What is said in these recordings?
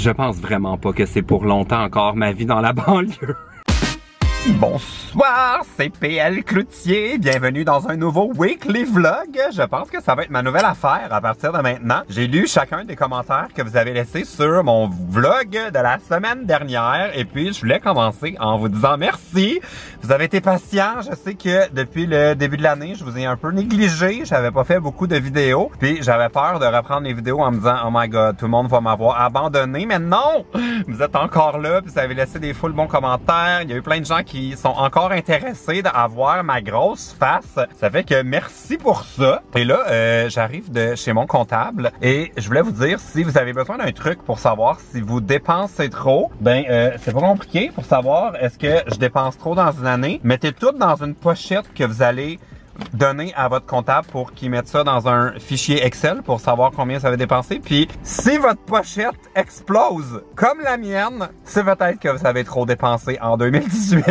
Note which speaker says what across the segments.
Speaker 1: je pense vraiment pas que c'est pour longtemps encore ma vie dans la banlieue. Bonsoir, c'est PL Cloutier. Bienvenue dans un nouveau weekly vlog. Je pense que ça va être ma nouvelle affaire à partir de maintenant. J'ai lu chacun des commentaires que vous avez laissés sur mon vlog de la semaine dernière et puis je voulais commencer en vous disant merci. Vous avez été patients. Je sais que depuis le début de l'année, je vous ai un peu négligé. J'avais pas fait beaucoup de vidéos. Puis j'avais peur de reprendre les vidéos en me disant « Oh my God, tout le monde va m'avoir abandonné. » Mais non! Vous êtes encore là puis vous avez laissé des full bons commentaires. Il y a eu plein de gens qui sont encore intéressés à voir ma grosse face. Ça fait que merci pour ça. Et là, j'arrive de chez mon comptable et je voulais vous dire, si vous avez besoin d'un truc pour savoir si vous dépensez trop, ben c'est pas compliqué pour savoir est-ce que je dépense trop dans une année. Mettez tout dans une pochette que vous allez donner à votre comptable pour qu'il mette ça dans un fichier Excel pour savoir combien ça va dépenser. Puis si votre pochette explose comme la mienne, c'est peut-être que vous avez trop dépensé en 2018.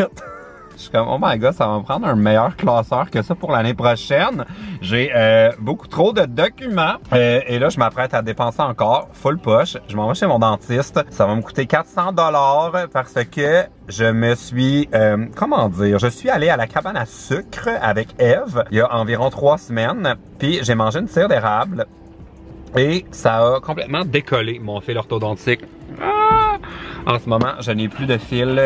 Speaker 1: Je suis comme, oh my God, ça va me prendre un meilleur classeur que ça pour l'année prochaine. J'ai beaucoup trop de documents. Et là, je m'apprête à dépenser encore full poche. Je m'en vais chez mon dentiste. Ça va me coûter 400 $ parce que je me suis, comment dire, je suis allé à la cabane à sucre avec Eve il y a environ 3 semaines. Puis j'ai mangé une tire d'érable et ça a complètement décollé mon fil orthodontique. En ce moment, je n'ai plus de fil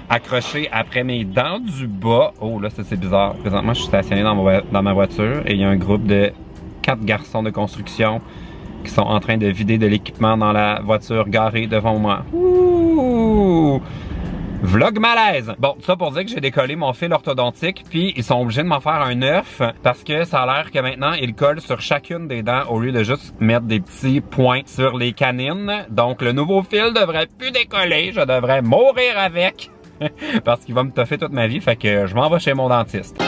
Speaker 1: accroché après mes dents du bas. Oh là, ça c'est bizarre. Présentement, je suis stationné dans ma voiture et il y a un groupe de 4 garçons de construction qui sont en train de vider de l'équipement dans la voiture garée devant moi. Ouh! Vlog malaise! Bon, tout ça pour dire que j'ai décollé mon fil orthodontique, puis ils sont obligés de m'en faire un neuf parce que ça a l'air que maintenant, ils collent sur chacune des dents au lieu de juste mettre des petits points sur les canines. Donc, le nouveau fil devrait plus décoller, je devrais mourir avec parce qu'il va me toffer toute ma vie, fait que je m'en vais chez mon dentiste.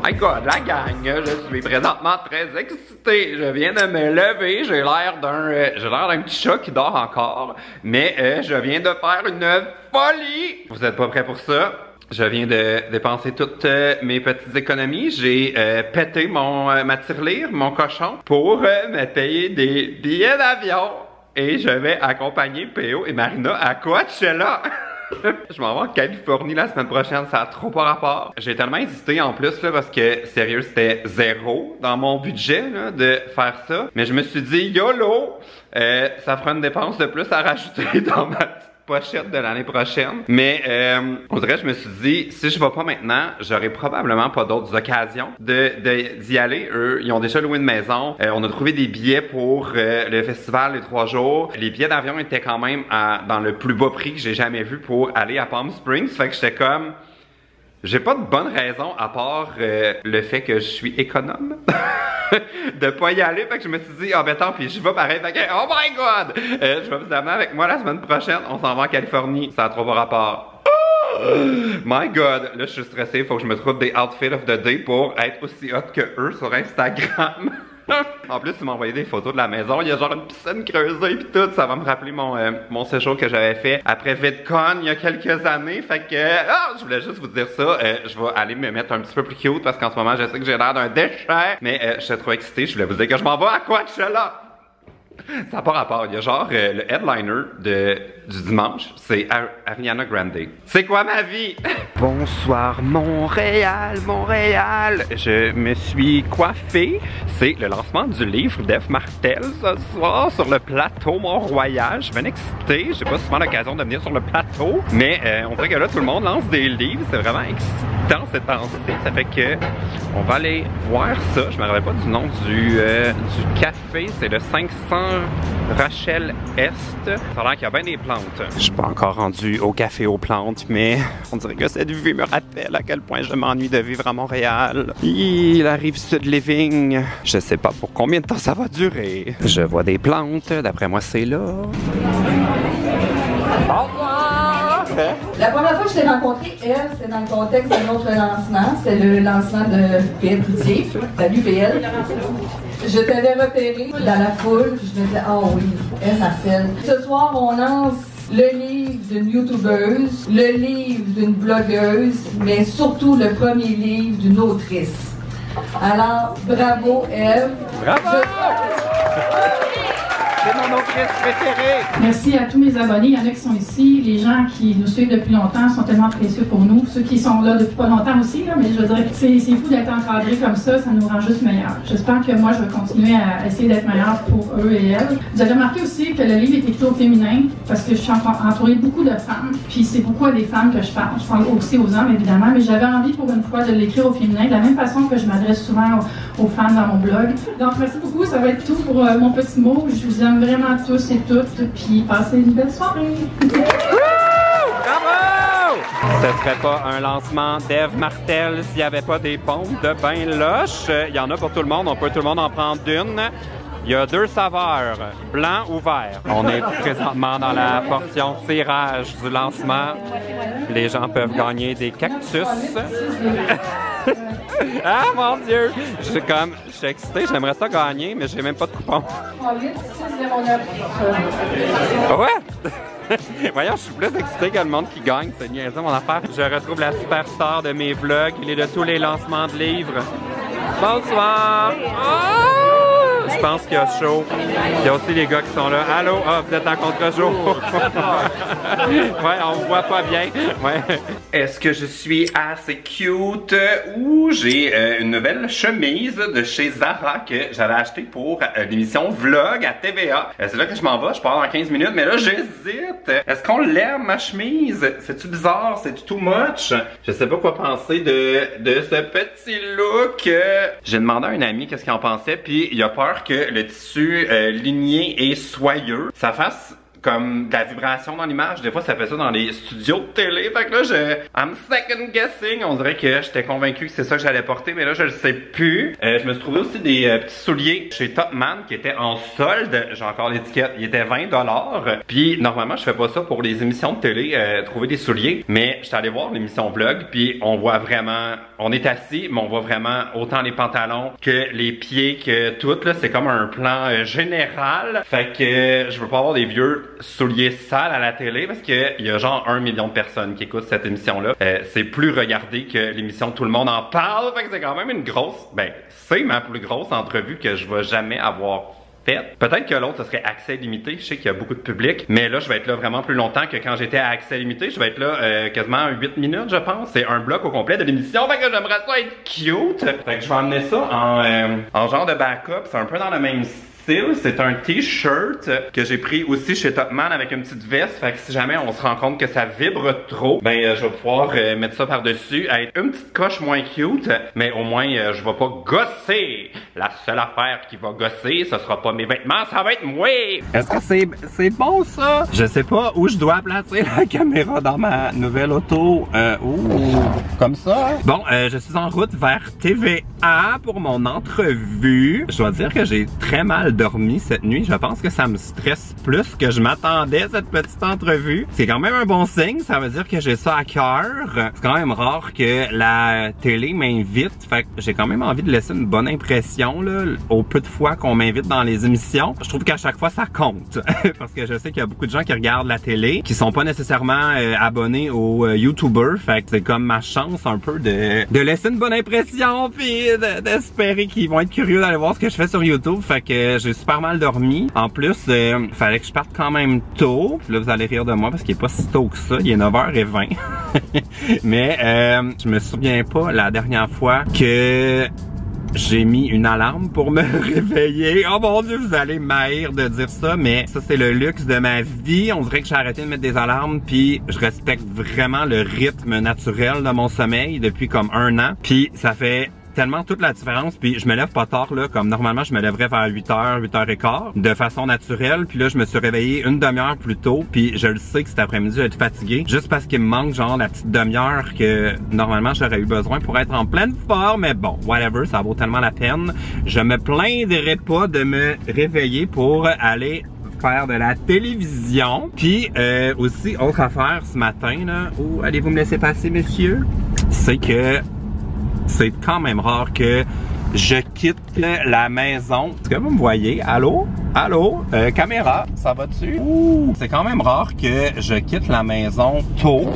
Speaker 1: My God, la gang, je suis présentement très excité. Je viens de me lever, j'ai l'air d'un petit chat qui dort encore, mais je viens de faire une folie. Vous êtes pas prêts pour ça? Je viens de dépenser toutes mes petites économies. J'ai pété ma tirelire, mon cochon, pour me payer des billets d'avion. Et je vais accompagner P.O. et Marina à Coachella. Je m'en vais en Californie la semaine prochaine, ça a trop pas rapport. J'ai tellement hésité en plus là parce que sérieux c'était 0 dans mon budget là, de faire ça. Mais je me suis dit YOLO, ça fera une dépense de plus à rajouter dans ma petite pochette de l'année prochaine. Mais on dirait je me suis dit si je vais pas maintenant, j'aurai probablement pas d'autres occasions d'y aller. Eux, ils ont déjà loué une maison. On a trouvé des billets pour le festival les 3 jours. Les billets d'avion étaient quand même dans le plus bas prix que j'ai jamais vu pour aller à Palm Springs. Fait que j'étais comme j'ai pas de bonne raison à part le fait que je suis économe de pas y aller. Fait que je me suis dit, ah ben tant pis, j'y vais pareil. Fait que, oh my God! Je vais vous amener avec moi la semaine prochaine. On s'en va en Californie. Ça a trop pas rapport. My God! Là, je suis stressé. Faut que je me trouve des outfits of the day pour être aussi hot que eux sur Instagram. En plus, ils m'ont envoyé des photos de la maison. Il y a genre une piscine creusée pis tout. Ça va me rappeler mon séjour que j'avais fait après VidCon il y a quelques années. Fait que, je voulais juste vous dire ça. Je vais aller me mettre un petit peu plus cute parce qu'en ce moment, je sais que j'ai l'air d'un déchet. Mais je suis trop excité. Je voulais vous dire que je m'en vais à Coachella. Ça n'a pas rapport. Il y a genre le headliner du dimanche, c'est Ariana Grande. C'est quoi ma vie? Bonsoir Montréal, Montréal. Je me suis coiffé. C'est le lancement du livre d'Eve Martel ce soir sur le plateau Mont-Royal. Je suis bien excité. J'ai pas souvent l'occasion de venir sur le plateau. Mais on dirait que là, tout le monde lance des livres. C'est vraiment excitant ces temps-ci. Ça fait que on va aller voir ça. Je me rappelle pas du nom du café. C'est le 500 Rachel Est. Ça a l'air qu'il y a bien des plantes. Je suis pas encore rendu au café aux plantes, mais on dirait que cette vue me rappelle à quel point je m'ennuie de vivre à Montréal. La rive sud living. Je sais pas pour combien de temps ça va durer. Je vois des plantes. D'après moi, c'est là. Au revoir!
Speaker 2: La première fois que je t'ai rencontré, Eve, c'était dans le contexte d'un autre lancement. C'était le lancement de PL Poutier. Salut PL. Je t'avais repéré dans la foule, puis je me disais, ah oui, Eve Martel. Ce soir, on lance le livre d'une youtubeuse, le livre d'une blogueuse, mais surtout le premier livre d'une autrice. Alors, bravo Eve.
Speaker 1: Bravo! C'est mon autrice préférée.
Speaker 3: Merci à tous mes abonnés. Il y en a qui sont ici. Les gens qui nous suivent depuis longtemps sont tellement précieux pour nous. Ceux qui sont là depuis pas longtemps aussi, là, mais je veux dire, c'est fou d'être encadré comme ça nous rend juste meilleurs. J'espère que moi, je vais continuer à essayer d'être meilleure pour eux et elles. Vous avez remarqué aussi que le livre est écrit au féminin parce que je suis entourée de beaucoup de femmes. Puis c'est beaucoup à des femmes que je parle. Je parle aussi aux hommes, évidemment, mais j'avais envie pour une fois de l'écrire au féminin, de la même façon que je m'adresse souvent aux femmes dans mon blog. Donc, merci beaucoup. Ça va être tout pour mon petit mot. Je vous aime vraiment tous et toutes, puis passez une belle soirée.
Speaker 1: Bravo! Ce serait pas un lancement d'Eve Martel s'il n'y avait pas des pompes de bain Lush. Il y en a pour tout le monde, on peut tout le monde en prendre une. Il y a 2 saveurs, blanc ou vert. On est présentement dans la portion tirage du lancement. Les gens peuvent gagner des cactus. Ah mon Dieu! Je suis excité, j'aimerais ça gagner, mais j'ai même pas de coupon. Ouais! Voyons, je suis plus excité que le monde qui gagne, c'est niaiseux mon affaire. Je retrouve la superstar de mes vlogs, il est de tous les lancements de livres. Bonsoir! Oh! Je pense qu'il y a chaud. Il y a aussi les gars qui sont là. Allô? Ah, vous êtes en contre-jour. Ouais, on vous voit pas bien. Ouais. Est-ce que je suis assez cute? Ou j'ai une nouvelle chemise de chez Zara que j'avais achetée pour l'émission Vlog à TVA. C'est là que je m'en vais. Je pars dans 15 minutes, mais là, j'hésite. Est-ce qu'on l'aime, ma chemise? C'est-tu bizarre? C'est-tu too much? Je sais pas quoi penser de ce petit look. J'ai demandé à un ami qu'est-ce qu'il en pensait, puis il a peur que le tissu ligné et soyeux, ça fasse comme de la vibration dans l'image. Des fois, ça fait ça dans les studios de télé. Fait que là, I'm second guessing. On dirait que j'étais convaincu que c'est ça que j'allais porter, mais là, je le sais plus. Je me suis trouvé aussi des petits souliers chez Topman qui étaient en solde. J'ai encore l'étiquette. Ils étaient 20 $. Puis, normalement, je fais pas ça pour les émissions de télé, trouver des souliers. Mais j'étais allé voir l'émission Vlog, puis on voit vraiment... On est assis, mais on voit vraiment autant les pantalons que les pieds, que tout. Là, c'est comme un plan général. Fait que je veux pas avoir des vieux souliers sales à la télé parce qu'il y a genre 1 million de personnes qui écoutent cette émission-là. C'est plus regardé que l'émission Tout le monde en parle. Fait que c'est quand même une grosse... Ben, c'est ma plus grosse entrevue que je vais jamais avoir faite. Peut-être que l'autre, ce serait accès limité. Je sais qu'il y a beaucoup de public. Mais là, je vais être là vraiment plus longtemps que quand j'étais à accès limité. Je vais être là quasiment 8 minutes, je pense. C'est un bloc au complet de l'émission. Fait que j'aimerais ça être cute. Fait que je vais emmener ça en genre de backup. C'est un peu dans le même style. C'est un t-shirt que j'ai pris aussi chez Topman avec une petite veste. Fait que si jamais on se rend compte que ça vibre trop, ben je vais pouvoir mettre ça par-dessus, être une petite coche moins cute, mais au moins je vais pas gosser. La seule affaire qui va gosser, ce sera pas mes vêtements, ça va être moi. Est-ce que c'est bon ça? Je sais pas où je dois placer la caméra dans ma nouvelle auto. Comme ça. Bon, je suis en route vers TVA pour mon entrevue. Je dois dire que j'ai très mal dormi cette nuit. Je pense que ça me stresse plus que je m'attendais cette petite entrevue. C'est quand même un bon signe. Ça veut dire que j'ai ça à cœur. C'est quand même rare que la télé m'invite. Fait que j'ai quand même envie de laisser une bonne impression là, au peu de fois qu'on m'invite dans les émissions. Je trouve qu'à chaque fois ça compte. Parce que je sais qu'il y a beaucoup de gens qui regardent la télé, qui sont pas nécessairement abonnés aux YouTubers. Fait que c'est comme ma chance un peu de laisser une bonne impression puis d'espérer qu'ils vont être curieux d'aller voir ce que je fais sur YouTube. Fait que j'ai super mal dormi. En plus, fallait que je parte quand même tôt. Là, vous allez rire de moi parce qu'il est pas si tôt que ça. Il est 9h20. Mais je me souviens pas la dernière fois que j'ai mis une alarme pour me réveiller. Oh mon Dieu, vous allez m'haïr de dire ça, mais ça c'est le luxe de ma vie. On dirait que j'ai arrêté de mettre des alarmes, puis je respecte vraiment le rythme naturel de mon sommeil depuis comme 1 an. Puis ça fait tellement toute la différence, puis je me lève pas tard là, comme normalement je me lèverais vers 8h, 8h15 de façon naturelle, puis là je me suis réveillé une demi-heure plus tôt, puis je le sais que cet après-midi je vais être fatigué, juste parce qu'il me manque genre la petite demi-heure que normalement j'aurais eu besoin pour être en pleine forme, mais bon, whatever, ça vaut tellement la peine. Je me plaindrai pas de me réveiller pour aller faire de la télévision. Puis aussi, autre affaire ce matin, là, où allez-vous me laisser passer, monsieur? C'est que c'est quand même rare que je quitte la maison. Est-ce que vous me voyez? Allô? Allô? Caméra, ça va dessus? C'est quand même rare que je quitte la maison tôt.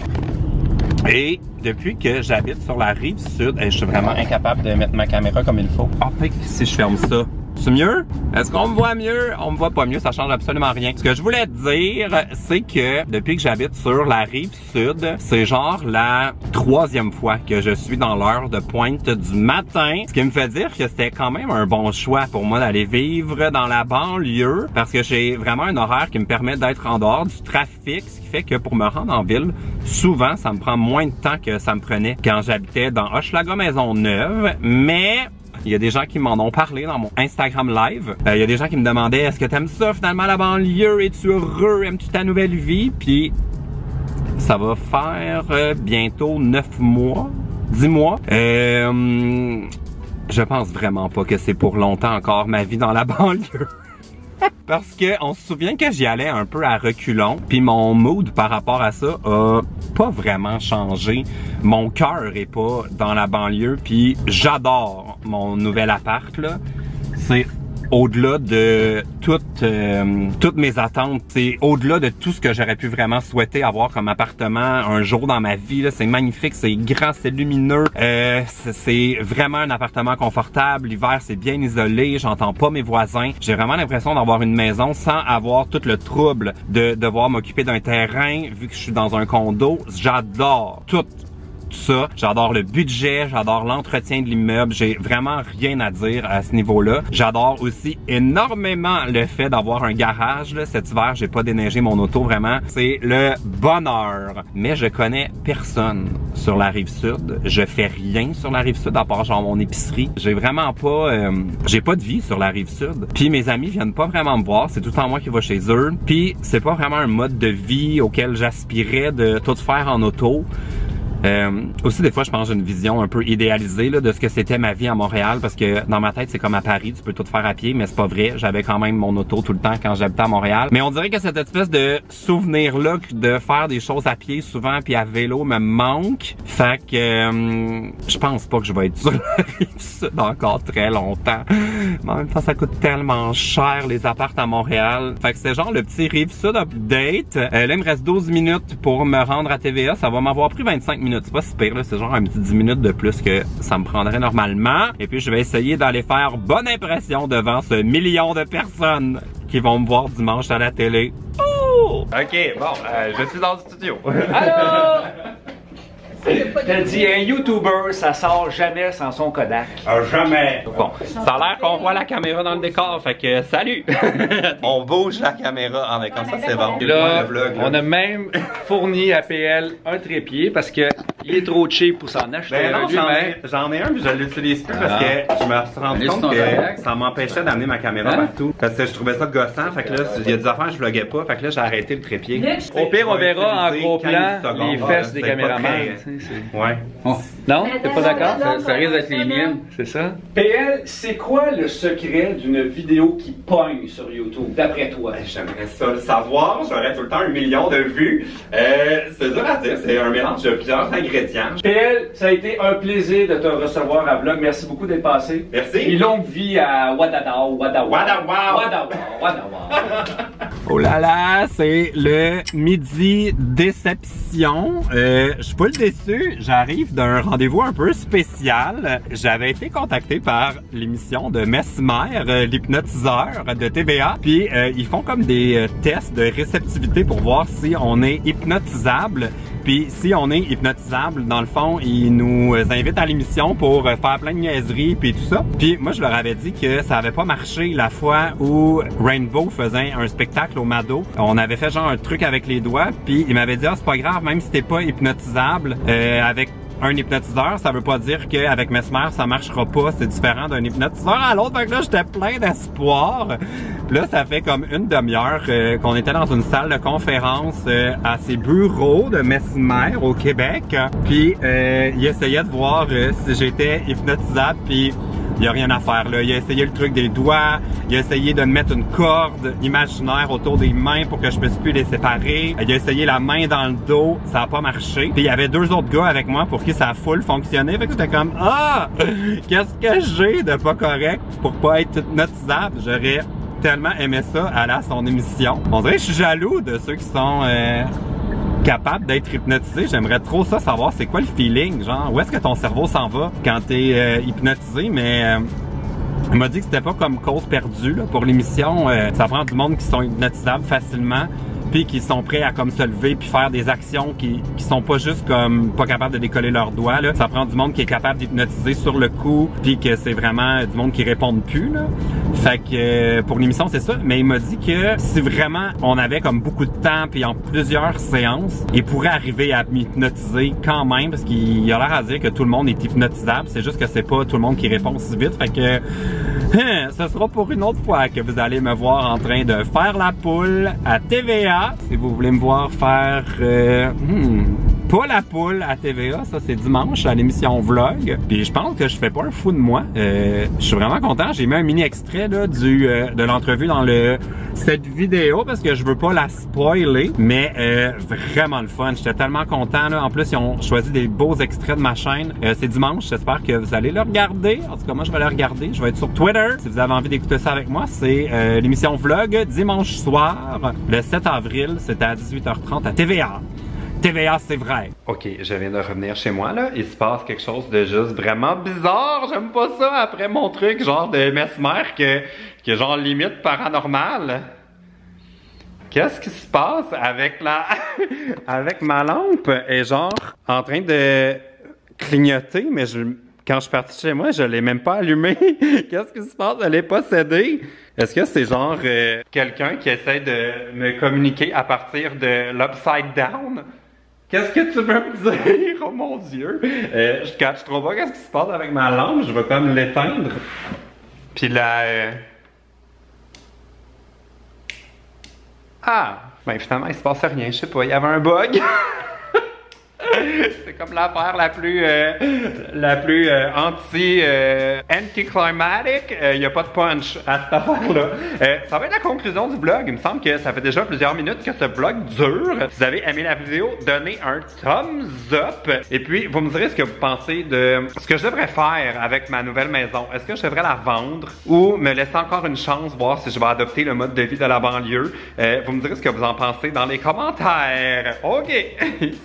Speaker 1: Et depuis que j'habite sur la rive sud, je suis vraiment incapable de mettre ma caméra comme il faut. Ah, peut-être que si je ferme ça, c'est mieux? Est-ce qu'on me voit mieux? On me voit pas mieux, ça change absolument rien. Ce que je voulais dire, c'est que depuis que j'habite sur la rive sud, c'est genre la 3e fois que je suis dans l'heure de pointe du matin. Ce qui me fait dire que c'était quand même un bon choix pour moi d'aller vivre dans la banlieue parce que j'ai vraiment un horaire qui me permet d'être en dehors du trafic, ce qui fait que pour me rendre en ville, souvent ça me prend moins de temps que ça me prenait quand j'habitais dans Hochelaga-Maisonneuve, mais il y a des gens qui m'en ont parlé dans mon Instagram live. Il y a des gens qui me demandaient, est-ce que t'aimes ça finalement la banlieue? Es-tu heureux? Aimes-tu ta nouvelle vie? Puis ça va faire bientôt 9 mois, 10 mois. Je pense vraiment pas que c'est pour longtemps encore ma vie dans la banlieue. Parce que on se souvient que j'y allais un peu à reculons, puis mon mood par rapport à ça a pas vraiment changé. Mon cœur est pas dans la banlieue, puis j'adore mon nouvel appart là. C'est au-delà de toutes mes attentes, c'est au-delà de tout ce que j'aurais pu vraiment souhaiter avoir comme appartement un jour dans ma vie. C'est magnifique, c'est grand, c'est lumineux, c'est vraiment un appartement confortable. L'hiver, c'est bien isolé, j'entends pas mes voisins. J'ai vraiment l'impression d'avoir une maison sans avoir tout le trouble de devoir m'occuper d'un terrain vu que je suis dans un condo. J'adore tout ça. J'adore le budget, j'adore l'entretien de l'immeuble, j'ai vraiment rien à dire à ce niveau-là. J'adore aussi énormément le fait d'avoir un garage. Là. Cet hiver, j'ai pas déneigé mon auto vraiment. C'est le bonheur. Mais je connais personne sur la Rive-Sud. Je fais rien sur la Rive-Sud à part genre mon épicerie. J'ai vraiment pas... j'ai pas de vie sur la Rive-Sud. Puis mes amis viennent pas vraiment me voir. C'est tout le temps moi qui vais chez eux. Puis c'est pas vraiment un mode de vie auquel j'aspirais de tout faire en auto. Aussi des fois je pense que j'ai une vision un peu idéalisée là, de ce que c'était ma vie à Montréal parce que dans ma tête c'est comme à Paris, tu peux tout faire à pied, mais c'est pas vrai, j'avais quand même mon auto tout le temps quand j'habitais à Montréal. Mais on dirait que cette espèce de souvenir là de faire des choses à pied souvent puis à vélo me manque. Fait que je pense pas que je vais être sur la Rive-Sud encore très longtemps. Mais en même temps ça coûte tellement cher les apparts à Montréal. Fait que c'est genre le petit Rive-Sud update. Là il me reste 12 minutes pour me rendre à TVA, ça va m'avoir pris 25 minutes. C'est pas si pire, c'est genre un petit 10 minutes de plus que ça me prendrait normalement. Et puis je vais essayer d'aller faire bonne impression devant ce million de personnes qui vont me voir dimanche à la télé. Oh! Ok, bon, je suis dans le studio.
Speaker 4: Allô? T'as dit un YouTuber, ça sort jamais sans son Kodak.
Speaker 1: Jamais. Bon, ça a l'air qu'on voit la caméra dans le décor, fait que salut. On bouge la caméra, en comme ça c'est bon.
Speaker 4: Et là, on a même fourni à PL un trépied parce que il est trop cheap pour s'en acheter un lui-même.
Speaker 1: J'en ai un, mais je l'utilise plus parce que je me suis rendu compte que ça m'empêchait d'amener ma caméra partout. Parce que je trouvais ça gossant, fait que là, il y a des affaires que je vloguais pas, fait que là j'ai arrêté le trépied.
Speaker 4: Au pire, on verra en gros plan les fesses des caméramans.
Speaker 1: Ouais.
Speaker 4: Non? T'es pas d'accord?
Speaker 5: Ça risque d'être les miennes.
Speaker 4: C'est ça? PL, c'est quoi le secret d'une vidéo qui pogne sur YouTube, d'après toi?
Speaker 1: J'aimerais ça le savoir. J'aurais tout le temps 1 million de vues. C'est dur à dire. C'est un mélange de plusieurs ingrédients.
Speaker 4: PL, ça a été un plaisir de te recevoir à Vlog. Merci beaucoup d'être passé.
Speaker 1: Merci.
Speaker 4: Et longue vie à Wadadaw, Wadawa.
Speaker 1: Wadawa. Oh là là, c'est le midi déception. Je suis pas le déçu. J'arrive d'un rendez-vous un peu spécial. J'avais été contacté par l'émission de Mesmer, l'hypnotiseur de TVA. Puis ils font comme des tests de réceptivité pour voir si on est hypnotisable. Puis si on est hypnotisable, dans le fond, ils nous invitent à l'émission pour faire plein de niaiseries puis tout ça. Puis moi, je leur avais dit que ça avait pas marché la fois où Rainbow faisait un spectacle au Mado. On avait fait genre un truc avec les doigts, puis il m'avait dit « Ah, c'est pas grave, même si t'es pas hypnotisable, avec un hypnotiseur, ça veut pas dire qu'avec Mesmer, ça marchera pas. C'est différent d'un hypnotiseur à l'autre. » Fait que là, j'étais plein d'espoir. Là, ça fait comme une demi-heure qu'on était dans une salle de conférence à ses bureaux de Mesmer au Québec. Puis, il essayait de voir si j'étais hypnotisable. Puis, il y a rien à faire là. Il a essayé le truc des doigts, il a essayé de me mettre une corde imaginaire autour des mains pour que je puisse plus les séparer. Il a essayé la main dans le dos, ça a pas marché. Puis il y avait 2 autres gars avec moi pour qui ça a full fonctionné. Fait que j'étais comme ah, qu'est-ce que j'ai de pas correct pour pas être hypnotisable. J'aurais tellement aimé ça aller à son émission. On dirait que je suis jaloux de ceux qui sont capable d'être hypnotisé. J'aimerais trop ça savoir c'est quoi le feeling, genre où est-ce que ton cerveau s'en va quand t'es hypnotisé, mais il m'a dit que c'était pas comme cause perdue là, pour l'émission. Ça prend du monde qui sont hypnotisables facilement, puis qui sont prêts à comme se lever puis faire des actions qui sont pas juste comme pas capables de décoller leurs doigts là. Ça prend du monde qui est capable d'hypnotiser sur le coup, puis que c'est vraiment du monde qui répond plus là. Fait que pour l'émission c'est ça, mais il m'a dit que si vraiment on avait comme beaucoup de temps puis en plusieurs séances, il pourrait arriver à m'hypnotiser quand même, parce qu'il a l'air à dire que tout le monde est hypnotisable, c'est juste que c'est pas tout le monde qui répond si vite. Fait que ce sera pour une autre fois que vous allez me voir en train de faire la poule à TVA. Si vous voulez me voir faire pas la poule à TVA, ça c'est dimanche à l'émission Vlog. Puis je pense que je fais pas un fou de moi. Je suis vraiment content. J'ai mis un mini extrait là, de l'entrevue dans cette vidéo parce que je veux pas la spoiler. Mais vraiment le fun. J'étais tellement content là. En plus, ils ont choisi des beaux extraits de ma chaîne. C'est dimanche. J'espère que vous allez le regarder. En tout cas, moi je vais le regarder. Je vais être sur Twitter. Si vous avez envie d'écouter ça avec moi, c'est l'émission Vlog dimanche soir, le 7 avril. C'était à 18h30 à TVA. TVA, c'est vrai. Ok, je viens de revenir chez moi, là. Il se passe quelque chose de juste vraiment bizarre. J'aime pas ça après mon truc, genre de mesmer, que genre limite paranormal. Qu'est-ce qui se passe avec avec ma lampe? Elle est genre en train de clignoter, mais quand je suis parti chez moi, je l'ai même pas allumée. Qu'est-ce qui se passe? Elle est possédée. Est-ce que c'est genre quelqu'un qui essaie de me communiquer à partir de l'upside down? Qu'est-ce que tu veux me dire? Oh mon Dieu! Je catch trop pas qu'est-ce qui se passe avec ma lampe. Je vais comme l'éteindre. Puis là... Ah! Ben finalement, il se passait rien. Je sais pas, il y avait un bug. C'est comme l'affaire la plus anticlimatic. Il n'y a pas de punch à cette affaire-là. Ça va être la conclusion du vlog. Il me semble que ça fait déjà plusieurs minutes que ce vlog dure. Si vous avez aimé la vidéo, donnez un thumbs up. Et puis, vous me direz ce que vous pensez de ce que je devrais faire avec ma nouvelle maison. Est-ce que je devrais la vendre ou me laisser encore une chance, voir si je vais adopter le mode de vie de la banlieue? Vous me direz ce que vous en pensez dans les commentaires. OK!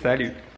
Speaker 1: Salut!